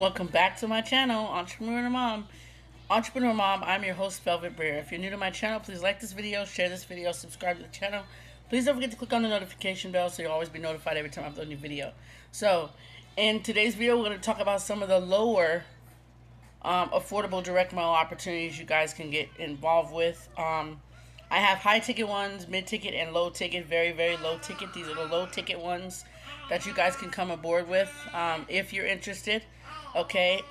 Welcome back to my channel, Entrepreneur Mom. Entrepreneur Mom, I'm your host, Velvet Briere. If you're new to my channel, please like this video, share this video, subscribe to the channel. Please don't forget to click on the notification bell so you'll always be notified every time I upload a new video. So, in today's video, we're going to talk about some of the lower affordable direct mail opportunities you guys can get involved with. I have high ticket ones, mid ticket, and low ticket. Very, very low ticket. These are the low ticket ones that you guys can come aboard with if you're interested. Okay,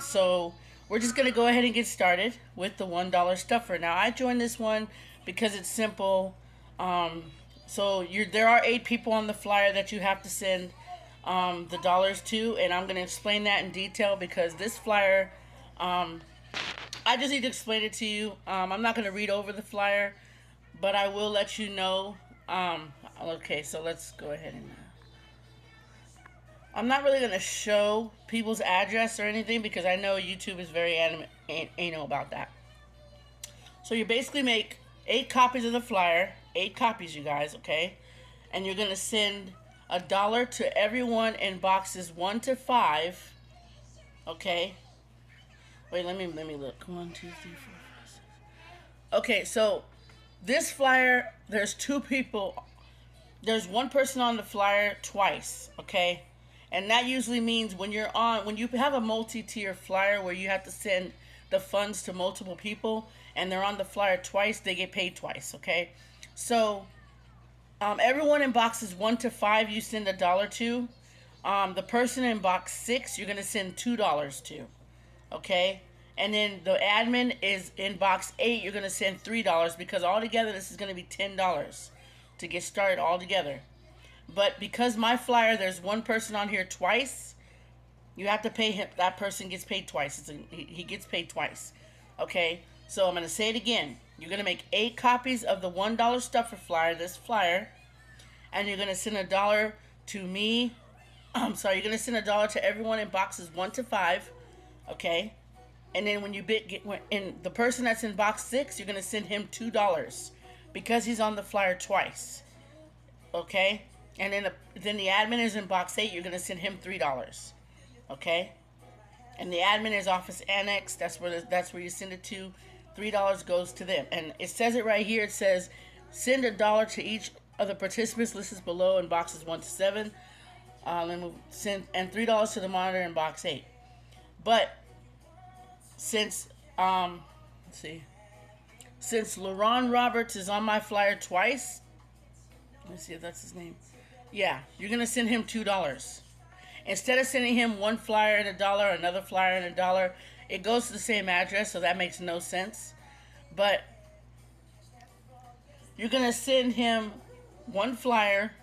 so we're just going to go ahead and get started with the $1 stuffer. Now, I joined this one because it's simple. There are 8 people on the flyer that you have to send the dollars to, and I'm going to explain that in detail because this flyer, I just need to explain it to you. I'm not going to read over the flyer, but I will let you know. Okay, so let's go ahead and... I'm not really going to show people's address or anything because I know YouTube is very anal about that. So you basically make 8 copies of the flyer, 8 copies, you guys, okay? And you're going to send $1 to everyone in boxes 1 to 5, okay? Wait, let me look. 1, 2, 3, 4, 5, 6. Okay, so this flyer, there's 2 people. There's 1 person on the flyer twice, okay? And that usually means when you have a multi-tier flyer where you have to send the funds to multiple people and they're on the flyer twice, they get paid twice, okay? So, everyone in boxes 1 to 5, you send $1 to. The person in box 6, you're going to send $2 to, okay? And then the admin is in box 8, you're going to send $3 because altogether this is going to be $10 to get started altogether. But because my flyer, there's 1 person on here twice, you have to pay him. That person gets paid twice. He gets paid twice. Okay? So I'm going to say it again. You're going to make 8 copies of the $1 stuffer flyer, this flyer, and you're going to send $1 to me. You're going to send $1 to everyone in boxes 1 to 5. Okay? And then when you in the person that's in box 6, you're going to send him $2 because he's on the flyer twice. Okay? And then the admin is in box 8. You're going to send him $3. Okay? And the admin is office annex. That's where you send it to. $3 goes to them. And it says it right here. It says send $1 to each of the participants listed below in boxes 1 to 7. And $3 to the monitor in box 8. But since since Lon Roberts is on my flyer twice, let me see if that's his name. Yeah, you're going to send him $2. Instead of sending him 1 flyer and $1, another flyer and $1, it goes to the same address, so that makes no sense. But you're going to send him 1 flyer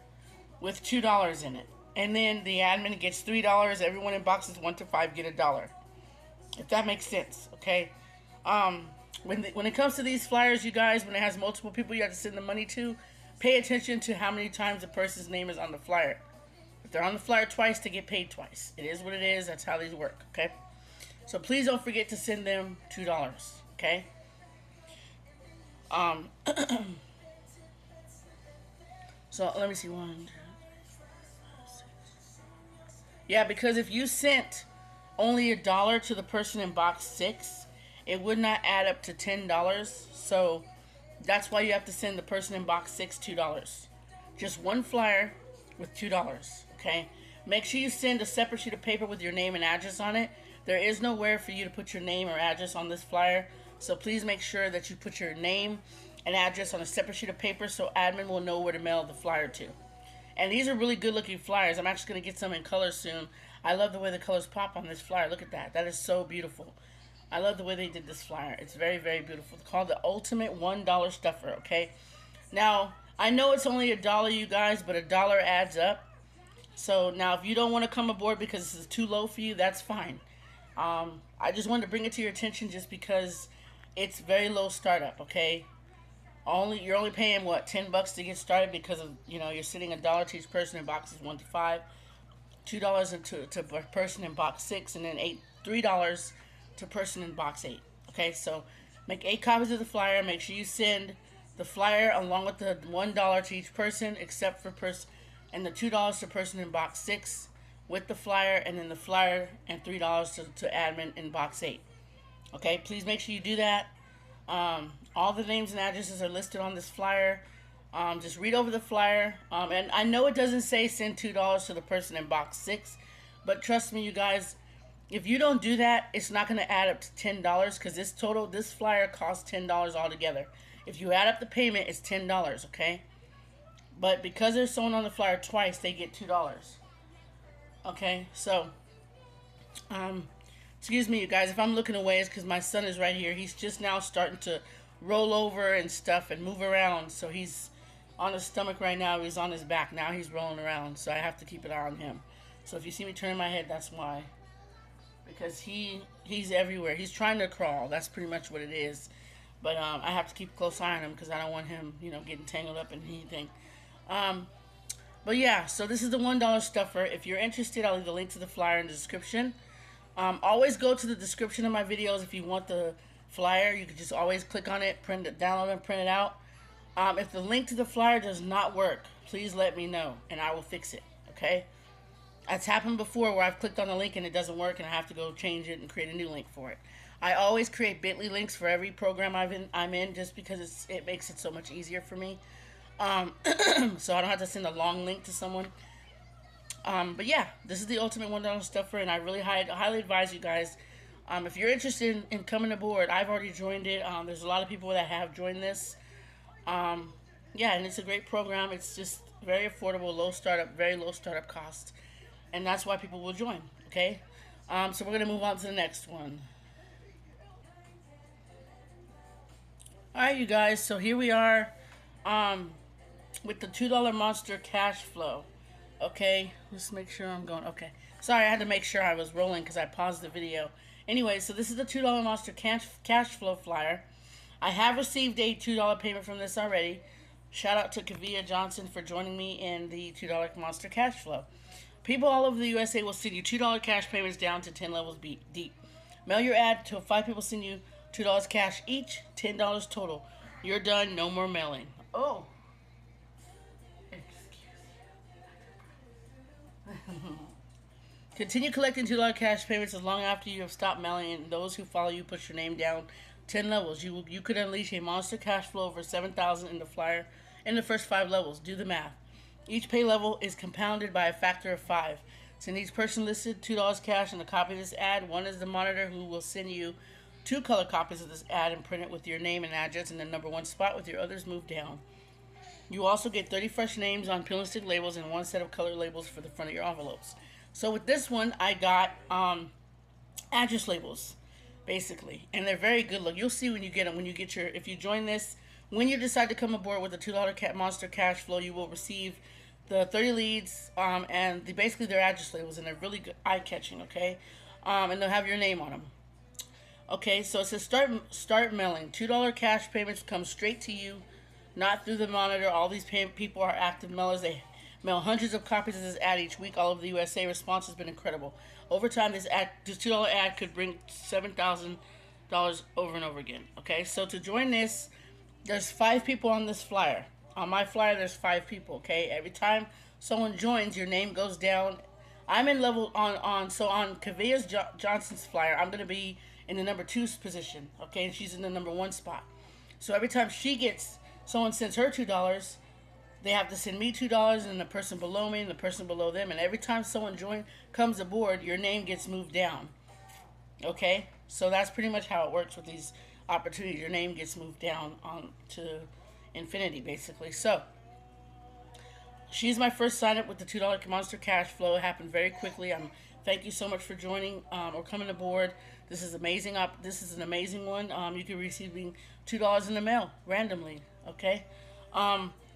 with $2 in it. And then the admin gets $3. Everyone in boxes 1 to 5 get $1. If that makes sense, okay? When it comes to these flyers, you guys, when it has multiple people you have to send the money to, pay attention to how many times the person's name is on the flyer. If they're on the flyer twice, they get paid twice. It is what it is. That's how these work, okay? So please don't forget to send them $2, okay? So let me see. 1, 2, 3, 4, 5, 6. Yeah, because if you sent only $1 to the person in box 6, it would not add up to $10. So that's why you have to send the person in box 6 $2. Just 1 flyer with $2, okay? Make sure you send a separate sheet of paper with your name and address on it. There is nowhere for you to put your name or address on this flyer, so please make sure that you put your name and address on a separate sheet of paper so admin will know where to mail the flyer to. And these are really good looking flyers. I'm actually going to get some in color soon. I love the way the colors pop on this flyer. Look at that. That is so beautiful. I love the way they did this flyer. It's very, very beautiful. It's called the Ultimate $1 Stuffer, okay? Now, I know it's only $1, you guys, but $1 adds up. So, now, if you don't want to come aboard because this is too low for you, that's fine. I just wanted to bring it to your attention just because it's very low startup, okay? You're only paying, what, $10 to get started because of, you're sending $1 to each person in boxes 1 to 5. $2 to a person in box 6, and then $3 to person in box 8. Okay, so make 8 copies of the flyer. Make sure you send the flyer along with the $1 to each person, except for and the $2 to person in box 6. with the flyer, and then the flyer and $3 to admin in box 8. Okay, please make sure you do that. All the names and addresses are listed on this flyer. Just read over the flyer. And I know it doesn't say send $2 to the person in box 6, but trust me, you guys, if you don't do that, it's not going to add up to $10 because this flyer costs $10 altogether. If you add up the payment, it's $10, okay? But because there's someone on the flyer twice, they get $2. Okay, so, excuse me, you guys, if I'm looking away, it's because my son is right here. He's just now starting to roll over and stuff and move around. So he's on his stomach right now. He's on his back. Now he's rolling around. So I have to keep an eye on him. So if you see me turning my head, that's why. Because he's everywhere. He's trying to crawl. That's pretty much what it is. But I have to keep a close eye on him because I don't want him, getting tangled up in anything. But yeah, so this is the $1 stuffer. If you're interested, I'll leave the link to the flyer in the description. Always go to the description of my videos if you want the flyer. You can just always click on it, print it, download and print it out. If the link to the flyer does not work, please let me know and I will fix it, okay? It's happened before where I've clicked on the link and it doesn't work and I have to go change it and create a new link for it. I always create bit.ly links for every program I'm in just because it makes it so much easier for me. So I don't have to send a long link to someone. But yeah, this is the ultimate $1 stuffer, and I really highly advise you guys. If you're interested in coming aboard, I've already joined it. There's a lot of people that have joined this. Yeah, and it's a great program. It's just very affordable, very low startup cost, and that's why people will join. Okay, so we're gonna move on to the next one. All right, you guys. So here we are. With the $2 monster cash flow. Okay, let's make sure I'm going. Okay, sorry, I had to make sure I was rolling because I paused the video. Anyway, so this is the $2 monster cash flow flyer. I have received a $2 payment from this already. Shout out to Kavia Johnson for joining me in the $2 monster cash flow. People all over the USA will send you $2 cash payments down to 10 levels deep. Mail your ad to 5 people, send you $2 cash each, $10 total. You're done, no more mailing. Oh. Continue collecting $2 cash payments as long after you have stopped mailing, and those who follow you push your name down 10 levels. You could unleash a monster cash flow over 7,000 in the flyer in the first 5 levels. Do the math. Each pay level is compounded by a factor of 5. Send each person listed $2 cash and a copy of this ad. One is the monitor who will send you 2 color copies of this ad and print it with your name and address in the number 1 spot with your others moved down. You also get 30 fresh names on peel and stick labels and 1 set of color labels for the front of your envelopes. So with this one, I got address labels, basically, and they're very good look. You'll see when you get them. If you join this, when you decide to come aboard with the $2 monster cash flow, you will receive the 30 leads and basically their address labels, and they're really good, eye-catching. Okay, and they'll have your name on them. Okay, so it says start mailing. $2 cash payments come straight to you, not through the monitor. All these people are active mailers. They mail hundreds of copies of this ad each week all over the USA. Response has been incredible. Over time, this $2 ad could bring $7,000 over and over again. Okay, so to join this, there's 5 people on this flyer. On my flyer, there's 5 people. Okay, every time someone joins, your name goes down. I'm in level so on Kavia Johnson's flyer, I'm gonna be in the number 2 position. Okay, and she's in the number 1 spot. So every time someone sends her $2, they have to send me $2 and the person below me and the person below them. And every time someone comes aboard, your name gets moved down. Okay? So that's pretty much how it works with these opportunities. Your name gets moved down on to infinity, basically. So she's my first sign up with the $2 monster cash flow. It happened very quickly. Thank you so much for joining or coming aboard. This is amazing. This is an amazing one. You can be receiving $2 in the mail randomly. Okay?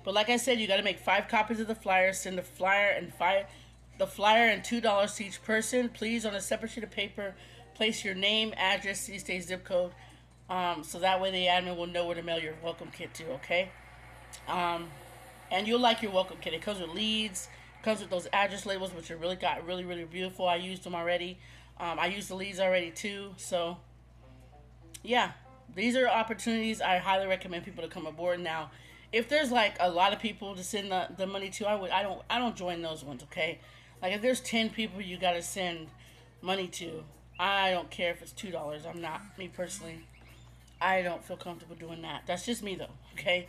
But like I said, you got to make 5 copies of the flyer. Send the flyer and $2 to each person. Please, on a separate sheet of paper, place your name, address, city, state, zip code, so that way the admin will know where to mail your welcome kit to. Okay, and you'll like your welcome kit. It comes with leads. It comes with those address labels, which are really beautiful. I used them already. I used the leads already too. So yeah, these are opportunities I highly recommend people to come aboard. Now, if there's like a lot of people to send the money to, I don't join those ones. Okay, Like, if there's 10 people you got to send money to, I don't care if it's $2. I'm not, me personally, I don't feel comfortable doing that. That's just me, though, okay?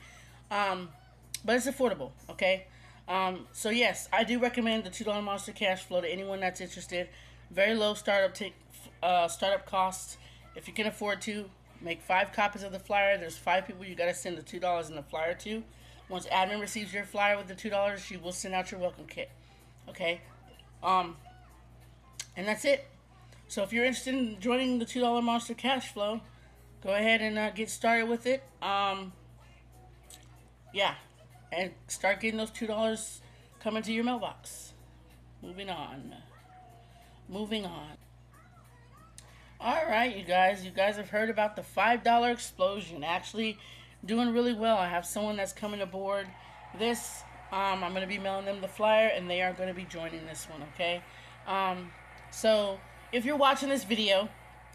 But it's affordable, okay? So, yes, I do recommend the $2 Monster Cash Flow to anyone that's interested. Very low startup costs. If you can afford to, make 5 copies of the flyer. There's 5 people you got to send the $2 in the flyer to. Once admin receives your flyer with the $2, she will send out your welcome kit, okay? And that's it. So if you're interested in joining the $2 Monster Cash Flow, go ahead and get started with it. Yeah, and start getting those $2 coming to your mailbox. Moving on. All right, you guys have heard about the $5 explosion. Actually doing really well. I have someone that's coming aboard this. I'm going to be mailing them the flyer, and they are going to be joining this one, okay? So if you're watching this video,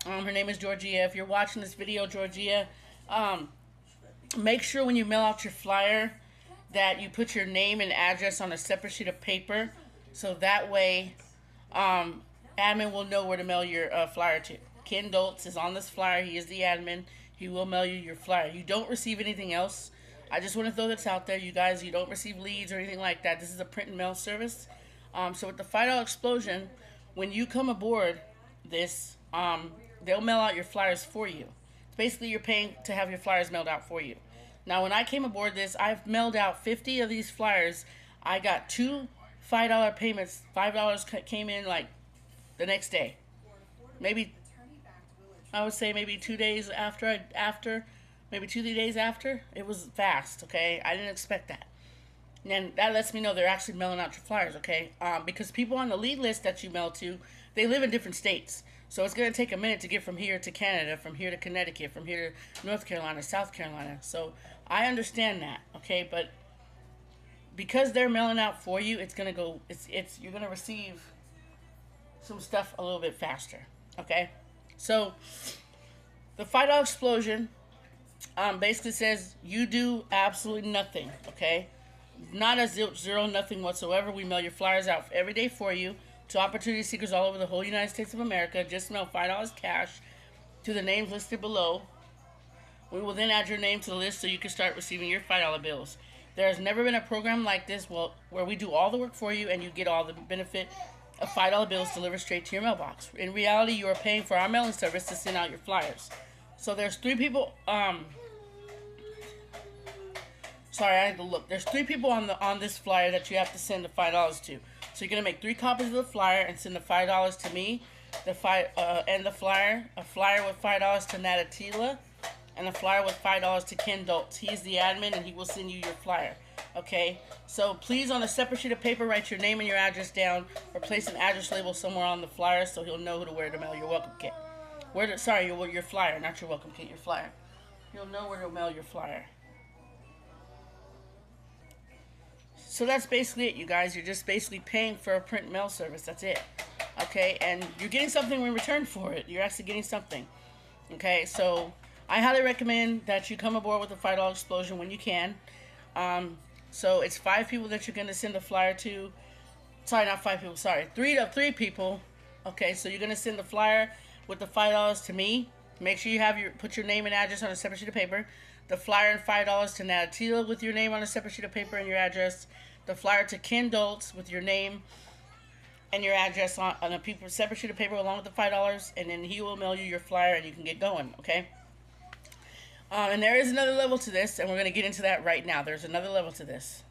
her name is Georgia. If you're watching this video, Georgia, make sure when you mail out your flyer that you put your name and address on a separate sheet of paper, so that way admin will know where to mail your flyer to. Ken Doltz is on this flyer. He is the admin. He will mail you your flyer. You don't receive anything else. I just want to throw this out there, you guys. You don't receive leads or anything like that. This is a print and mail service. So with the $5 explosion, when you come aboard this, they'll mail out your flyers for you. Basically, you're paying to have your flyers mailed out for you. Now, when I came aboard this, I've mailed out 50 of these flyers. I got 2 $5 payments. $5 came in like the next day. Maybe, I would say maybe 2 days after, maybe 2 days after. It was fast, okay? I didn't expect that. And that lets me know they're actually mailing out your flyers, okay? Because people on the lead list that you mail to, they live in different states. So it's going to take a minute to get from here to Canada, from here to Connecticut, from here to North Carolina, South Carolina. So I understand that, okay? But because they're mailing out for you, it's going to go, you're going to receive some stuff a little bit faster, okay? So the $5 explosion basically says you do absolutely nothing, okay? Not a zero, nothing whatsoever. We mail your flyers out every day for you to opportunity seekers all over the whole United States of America. Just mail $5 cash to the names listed below. We will then add your name to the list so you can start receiving your $5 bills. There has never been a program like this where we do all the work for you and you get all the benefit of $5 bills delivered straight to your mailbox. In reality, you are paying for our mailing service to send out your flyers. So there's 3 people. Sorry, I had to look. There's 3 people on this flyer that you have to send the $5 to. So you're gonna make 3 copies of the flyer and send the $5 to me, and the flyer, a flyer with $5 to Natatila, and a flyer with $5 to Ken Doltz. He's the admin and he will send you your flyer. Okay. So please, on a separate sheet of paper, write your name and your address down, or place an address label somewhere on the flyer so he'll know where to mail your welcome kit. Your flyer, not your welcome kit, your flyer. He'll know where to mail your flyer. So that's basically it, you guys. You're just basically paying for a print mail service. That's it. Okay, and you're getting something in return for it. You're actually getting something. Okay, so I highly recommend that you come aboard with the $5 explosion when you can. So it's 5 people that you're going to send a flyer to. Sorry, not 5 people. Sorry, 3 people. Okay, so you're going to send the flyer with the $5 to me. Make sure you put your name and address on a separate sheet of paper. The flyer and $5 to Natatila with your name on a separate sheet of paper and your address. The flyer to Ken Doltz with your name and your address on a separate sheet of paper along with the $5, and then he will mail you your flyer and you can get going, okay? And there is another level to this, and we're going to get into that right now. There's another level to this.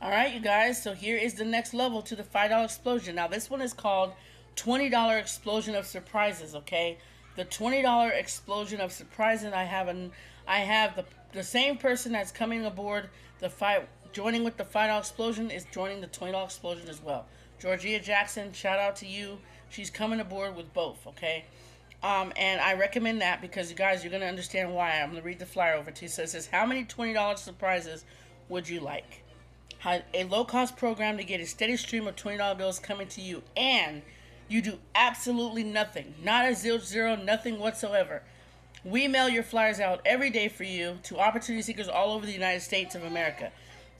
Alright, you guys, so here is the next level to the $5 explosion. Now, this one is called $20 Explosion of Surprises, okay? The $20 Explosion of Surprises, I have the same person that's coming aboard joining with the $5 explosion is joining the $20 explosion as well. Georgia Jackson, shout out to you. She's coming aboard with both, okay? And I recommend that because, you guys, you're going to understand why. I'm going to read the flyer over to you. So it says, how many $20 surprises would you like? A low-cost program to get a steady stream of $20 bills coming to you, and you do absolutely nothing. Not a zero, nothing whatsoever. We mail your flyers out every day for you to opportunity seekers all over the United States of America.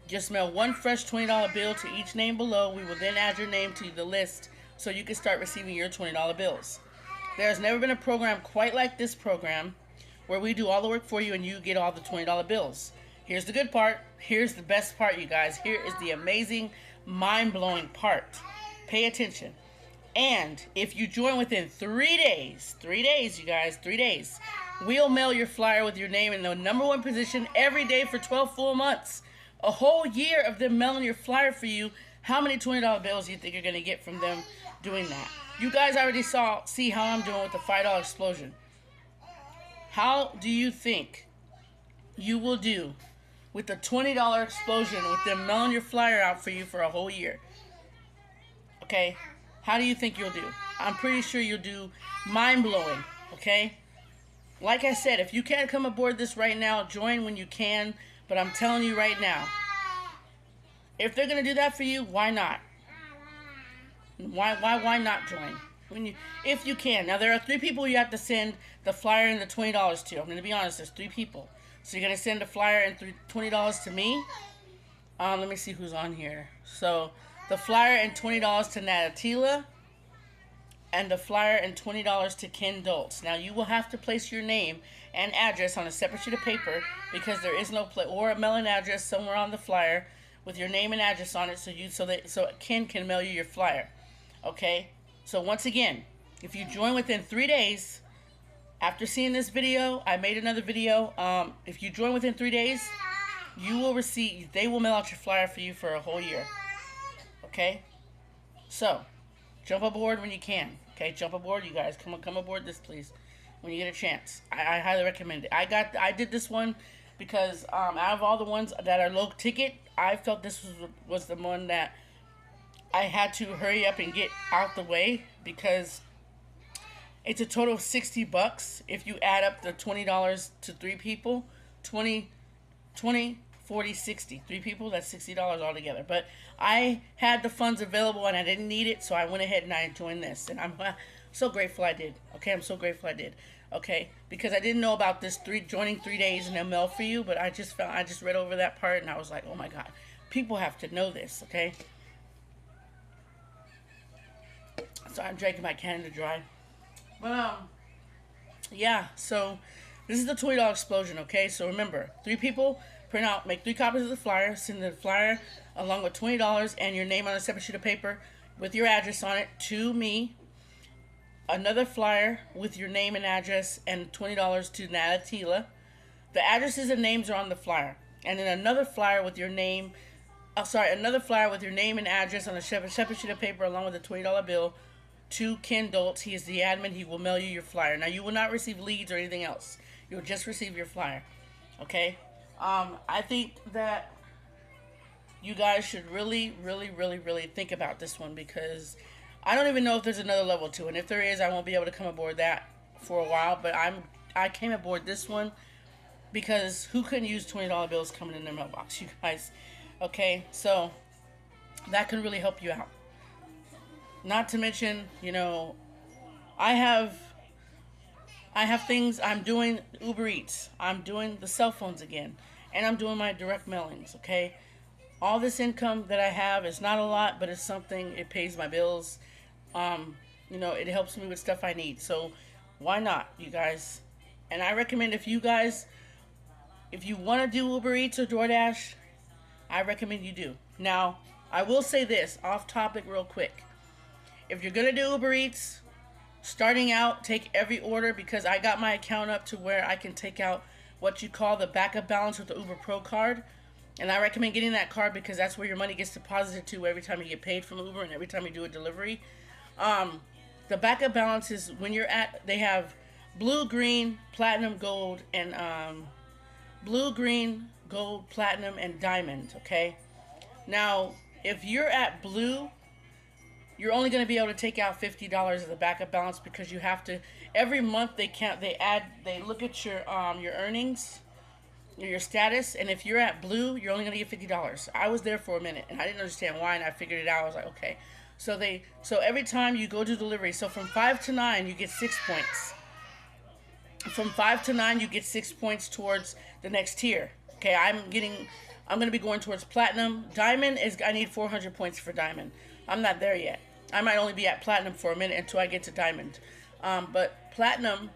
Just mail one fresh $20 bill to each name below. We will then add your name to the list so you can start receiving your $20 bills. There has never been a program quite like this program where we do all the work for you and you get all the $20 bills. Here's the good part. Here's the best part, you guys. Here is the amazing, mind-blowing part. Pay attention. And if you join within 3 days, 3 days, you guys, 3 days, we'll mail your flyer with your name in the #1 position every day for 12 full months. A whole year of them mailing your flyer for you. How many $20 bills do you think you're going to get from them doing that? You guys already see how I'm doing with the $5 explosion. How do you think you will do with the $20 explosion with them mailing your flyer out for you for a whole year? Okay? How do you think you'll do? I'm pretty sure you'll do mind-blowing. Okay? Like I said, if you can't come aboard this right now, join when you can. But I'm telling you right now, if they're going to do that for you, why not? Why not join? If you can. Now, there are 3 people you have to send the flyer and the $20 to. I'm going to be honest, there's 3 people. So you're going to send the flyer and $20 to me. Let me see who's on here. So the flyer and $20 to Natatila. And the flyer and $20 to Ken Dultz. Now, you will have to place your name and address on a separate sheet of paper because there is no or a mailing address somewhere on the flyer with your name and address on it so Ken can mail you your flyer. Okay? So once again, if you join within 3 days after seeing this video, I made another video. If you join within 3 days, they will mail out your flyer for you for a whole year. Okay? So, jump aboard when you can. Okay, jump aboard, you guys. Come aboard this, please, when you get a chance. I highly recommend it. I did this one because out of all the ones that are low ticket, I felt this was the one that I had to hurry up and get out the way because it's a total of $60 if you add up the $20 to 3 people. 20, 40, 60. 3 people, that's $60 altogether. But I had the funds available and I didn't need it, so I went ahead and I joined this. And I'm so grateful I did. Okay, I'm so grateful I did. Okay, because I didn't know about this joining 3 days and they'll mail for you, but I just read over that part and I was like, oh my God, people have to know this, okay? So I'm drinking my Canada Dry. But, yeah, so this is the $20 explosion, okay? So remember, 3 people, print out, make 3 copies of the flyer, send the flyer along with $20 and your name on a separate sheet of paper with your address on it to me. Another flyer with your name and address and $20 to Natatila. The addresses and names are on the flyer. And then another flyer with your name, another flyer with your name and address on a separate sheet of paper along with a $20 bill to Ken Dultz. He is the admin. He will mail you your flyer. Now, you will not receive leads or anything else. You'll just receive your flyer. Okay? I think that you guys should really, really, really, really think about this one because I don't even know if there's another level 2. And if there is, I won't be able to come aboard that for a while. But I came aboard this one because who couldn't use $20 bills coming in their mailbox, you guys? Okay? So that can really help you out. Not to mention, you know, I have things. I'm doing Uber Eats. I'm doing the cell phones again. And I'm doing my direct mailings, okay? All this income that I have is not a lot, but it's something. It pays my bills. You know, it helps me with stuff I need. So why not, you guys? And I recommend if you want to do Uber Eats or DoorDash, I recommend you do. Now, I will say this, off topic real quick. If you're going to do Uber Eats, starting out, take every order because I got my account up to where I can take out what you call the backup balance with the Uber Pro card. And I recommend getting that card because that's where your money gets deposited to every time you get paid from Uber and every time you do a delivery. The backup balance is when you're they have blue, green, platinum, gold, and blue, green, gold, platinum, and diamond, okay? Now, if you're at blue, you're only going to be able to take out $50 of the backup balance because you have to, every month they look at your earnings, your status, and if you're at blue, you're only going to get $50. I was there for a minute, and I didn't understand why, and I figured it out. I was like, okay. So every time you go to delivery, so from 5 to 9, you get 6 points. From 5 to 9, you get 6 points towards the next tier. Okay, I'm getting I'm going to be going towards platinum. Diamond is, I need 400 points for diamond. I'm not there yet. I might only be at platinum for a minute until I get to diamond. But platinum,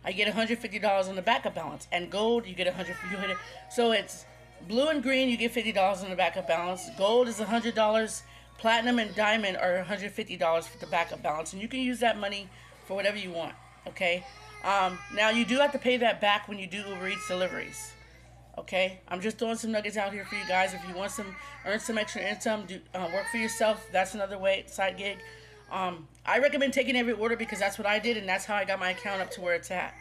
I get $150 on the backup balance. And gold, you get $100. So it's blue and green, you get $50 on the backup balance. Gold is $100. Platinum and diamond are $150 for the backup balance. And you can use that money for whatever you want. Okay? Now, you do have to pay that back when you do Uber Eats deliveries. Okay, I'm just throwing some nuggets out here for you guys. If you want earn some extra income, work for yourself. That's another way, side gig. I recommend taking every order because that's what I did, and that's how I got my account up to where it's at.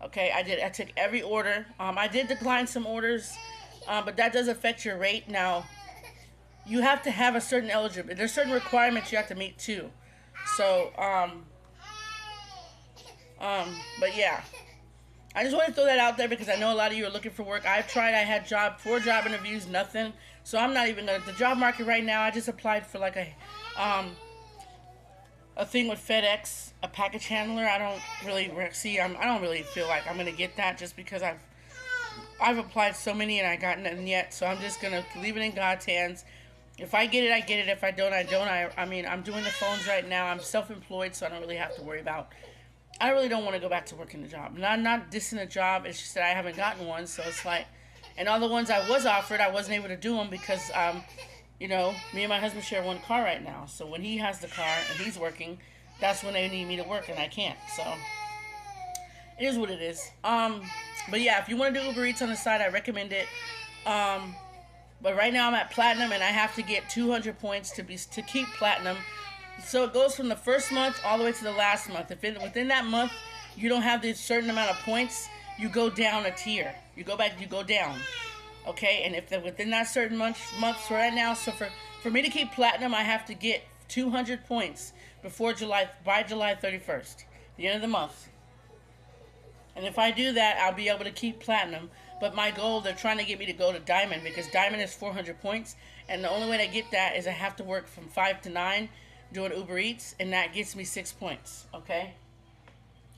Okay, I took every order. I did decline some orders, but that does affect your rate. Now, you have to have a certain eligibility. There's certain requirements you have to meet too. So, but yeah. I just want to throw that out there because I know a lot of you are looking for work. I've tried. I had 4 job interviews, nothing. So I'm not even the job market right now. I just applied for like a thing with FedEx, a package handler. I don't really feel like I'm gonna get that just because I've applied so many and I got nothing yet. So I'm just gonna leave it in God's hands. If I get it, I get it. If I don't, I don't. I mean, I'm doing the phones right now. I'm self-employed, so I don't really have to worry about. I really don't want to go back to working the job. I'm not dissing a job. It's just that I haven't gotten one. So it's like, and all the ones I was offered, I wasn't able to do them because, you know, me and my husband share one car right now. So when he has the car and he's working, that's when they need me to work and I can't. So it is what it is. But yeah, if you want to do Uber Eats on the side, I recommend it. But right now I'm at platinum and I have to get 200 points to keep platinum. So it goes from the first month all the way to the last month. If within that month you don't have this certain amount of points, you go down a tier. You go down. Okay, and if within that certain months right now, so for me to keep platinum, I have to get 200 points by July 31st, the end of the month. And if I do that, I'll be able to keep platinum. But my goal, they're trying to get me to go to diamond because diamond is 400 points. And the only way to get that is I have to work from 5 to 9 doing Uber Eats, and that gets me 6 points, okay?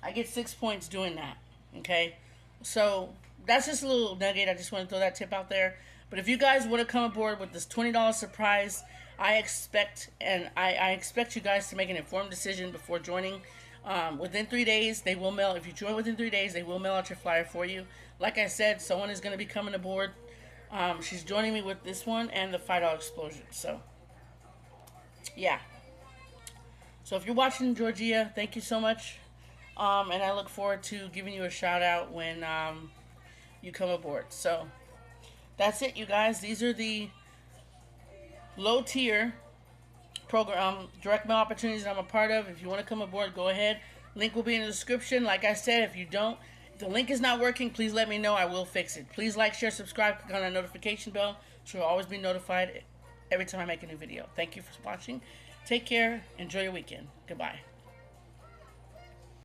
I get 6 points doing that, okay? So that's just a little nugget. I just want to throw that tip out there. But if you guys want to come aboard with this $20 surprise, I expect you guys to make an informed decision before joining. Within 3 days, they will mail. If you join within 3 days, they will mail out your flyer for you. Like I said, someone is going to be coming aboard. She's joining me with this one and the $5 explosion. So, yeah. So if you're watching, Georgia, thank you so much. And I look forward to giving you a shout out when you come aboard. So that's it, you guys. These are the low tier program direct mail opportunities that I'm a part of. If you want to come aboard, go ahead. Link will be in the description. Like I said, if the link is not working, please let me know. I will fix it. Please like, share, subscribe, click on that notification bell so you'll always be notified every time I make a new video. Thank you for watching. Take care. Enjoy your weekend. Goodbye.